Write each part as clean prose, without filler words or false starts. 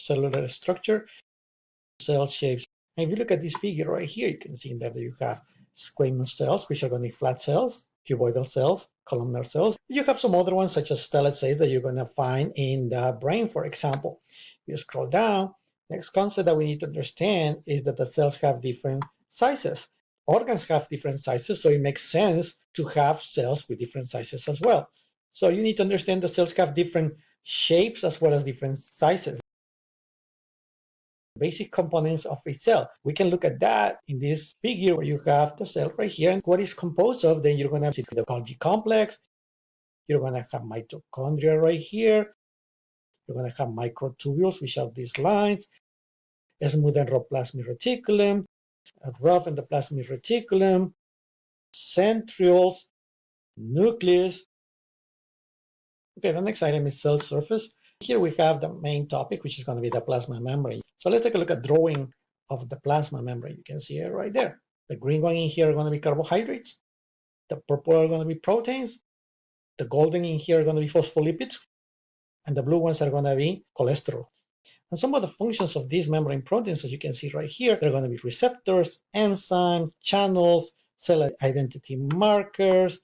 cellular structure, cell shapes. And if you look at this figure right here, you can see that you have squamous cells, which are going to be flat cells, cuboidal cells, columnar cells. You have some other ones, such as stellate cells, that you're going to find in the brain, for example. You scroll down. Next concept that we need to understand is that the cells have different sizes. Organs have different sizes, so it makes sense to have cells with different sizes as well. So you need to understand the cells have different shapes as well as different sizes. Basic components of a cell. We can look at that in this figure where you have the cell right here and what it's composed of. Then you're going to see the Golgi complex. You're going to have mitochondria right here. You're going to have microtubules, which are these lines, a smooth endoplasmic reticulum, a rough endoplasmic reticulum, centrioles, nucleus. Okay, the next item is cell surface. Here we have the main topic, which is going to be the plasma membrane. So let's take a look at drawing of the plasma membrane. You can see it right there. The green one in here are going to be carbohydrates. The purple are going to be proteins. The golden in here are going to be phospholipids. And the blue ones are going to be cholesterol. And some of the functions of these membrane proteins, as you can see right here, they're going to be receptors, enzymes, channels, cell identity markers,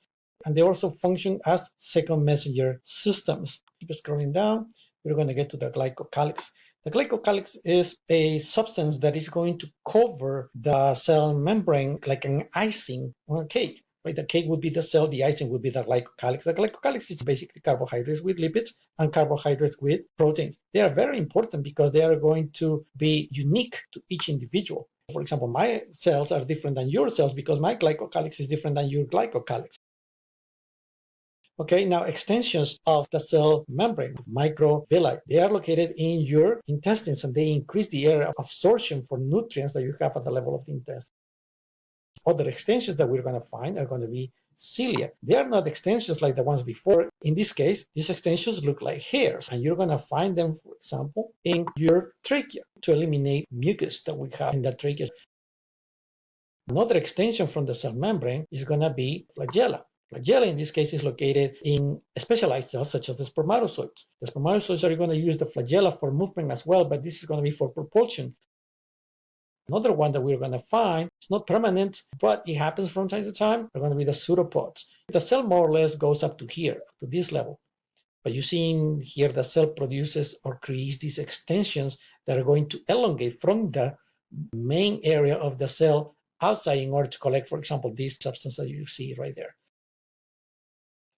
and they also function as second messenger systems. Keep scrolling down, we're going to get to the glycocalyx. The glycocalyx is a substance that is going to cover the cell membrane like an icing on a cake. Right? The cake would be the cell, the icing would be the glycocalyx. The glycocalyx is basically carbohydrates with lipids and carbohydrates with proteins. They are very important because they are going to be unique to each individual. For example, my cells are different than your cells because my glycocalyx is different than your glycocalyx. Okay, now extensions of the cell membrane, microvilli, they are located in your intestines and they increase the area of absorption for nutrients that you have at the level of the intestine. Other extensions that we're going to find are going to be cilia. They are not extensions like the ones before. In this case, these extensions look like hairs, and you're going to find them, for example, in your trachea to eliminate mucus that we have in the trachea. Another extension from the cell membrane is going to be flagella. Flagella in this case is located in specialized cells such as the spermatozoids. The spermatozoids are going to use the flagella for movement as well, but this is going to be for propulsion. Another one that we're going to find, it's not permanent, but it happens from time to time, are going to be the pseudopods. The cell more or less goes up to here, to this level. But you see in here the cell produces or creates these extensions that are going to elongate from the main area of the cell outside in order to collect, for example, this substance that you see right there.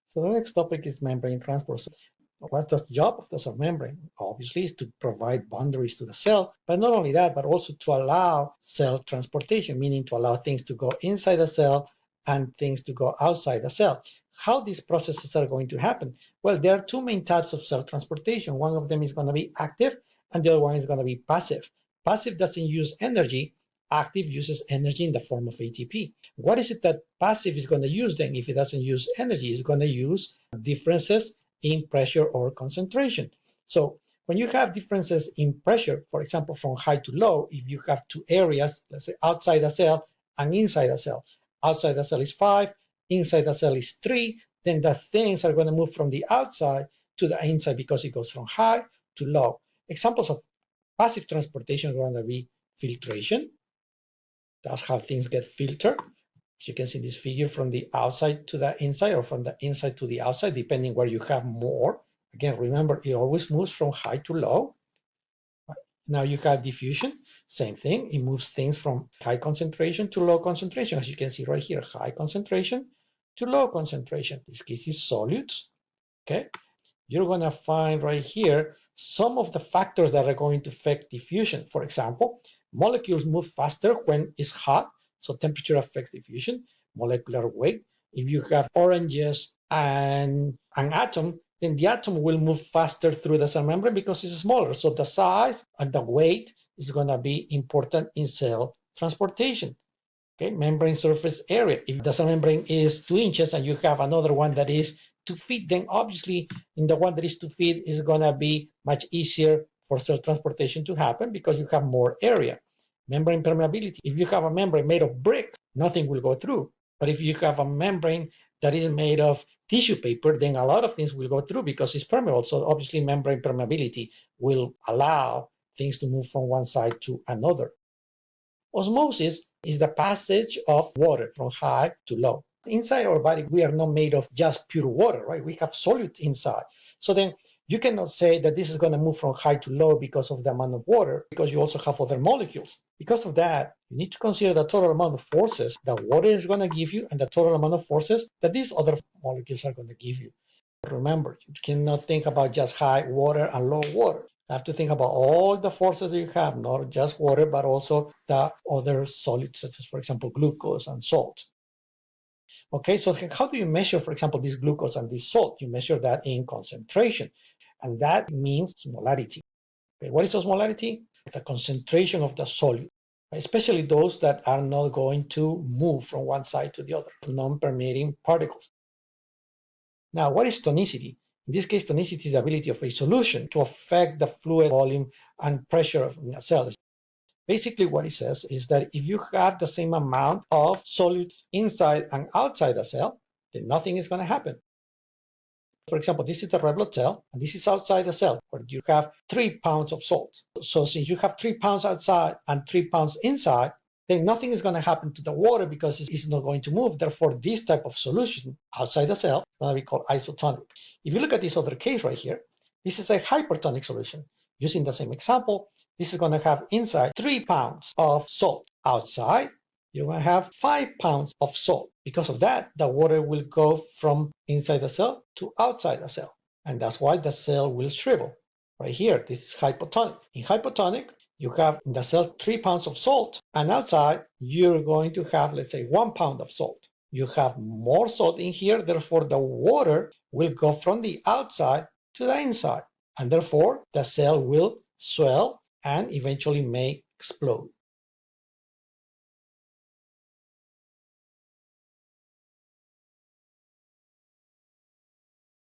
So the next topic is membrane transport. What's the job of the cell membrane? Obviously, is to provide boundaries to the cell, but not only that, but also to allow cell transportation, meaning to allow things to go inside the cell and things to go outside the cell. How these processes are going to happen? Well, there are two main types of cell transportation. One of them is going to be active, and the other one is going to be passive. Passive doesn't use energy. Active uses energy in the form of ATP. What is it that passive is going to use then? If it doesn't use energy, it's going to use differences in pressure or concentration. So when you have differences in pressure, for example, from high to low, if you have two areas, let's say outside the cell and inside the cell, outside the cell is 5, inside the cell is 3, then the things are going to move from the outside to the inside because it goes from high to low. Examples of passive transportation are going to be filtration. That's how things get filtered. As you can see in this figure, from the outside to the inside or from the inside to the outside, depending where you have more. Again, remember, it always moves from high to low. Now you have diffusion, same thing. It moves things from high concentration to low concentration. As you can see right here, high concentration to low concentration. This case is solutes, okay? You're going to find right here some of the factors that are going to affect diffusion. For example, molecules move faster when it's hot, so temperature affects diffusion. Molecular weight, if you have oranges and an atom, then the atom will move faster through the cell membrane because it's smaller. So the size and the weight is going to be important in cell transportation. Okay, membrane surface area. If the cell membrane is 2 inches and you have another one that is 2 feet, then obviously in the one that is 2 feet is going to be much easier for cell transportation to happen because you have more area. Membrane permeability. If you have a membrane made of bricks, nothing will go through. But if you have a membrane that is made of tissue paper, then a lot of things will go through because it's permeable. So obviously membrane permeability will allow things to move from one side to another. Osmosis is the passage of water from high to low. Inside our body, we are not made of just pure water, right? We have solute inside. So then you cannot say that this is going to move from high to low because of the amount of water, because you also have other molecules. Because of that, you need to consider the total amount of forces that water is going to give you and the total amount of forces that these other molecules are going to give you. Remember, you cannot think about just high water and low water. You have to think about all the forces that you have, not just water, but also the other solids, such as, for example, glucose and salt. Okay, so how do you measure, for example, this glucose and this salt? You measure that in concentration, and that means osmolarity. Okay, what is osmolarity? The concentration of the solute, especially those that are not going to move from one side to the other, non-permeating particles. Now, what is tonicity? In this case, tonicity is the ability of a solution to affect the fluid volume and pressure of a cell. Basically, what it says is that if you have the same amount of solutes inside and outside the cell, then nothing is going to happen. For example, this is the red blood cell, and this is outside the cell, where you have 3 pounds of salt. So since you have 3 pounds outside and 3 pounds inside, then nothing is going to happen to the water because it's not going to move. Therefore, this type of solution outside the cell is going to be called isotonic. If you look at this other case right here, this is a hypertonic solution. Using the same example, this is going to have inside 3 pounds of salt. Outside, you're going to have 5 pounds of salt. Because of that, the water will go from inside the cell to outside the cell. And that's why the cell will shrivel. Right here, this is hypotonic. In hypotonic, you have in the cell 3 pounds of salt, and outside, you're going to have, let's say, 1 pound of salt. You have more salt in here, therefore the water will go from the outside to the inside. And therefore, the cell will swell and eventually may explode.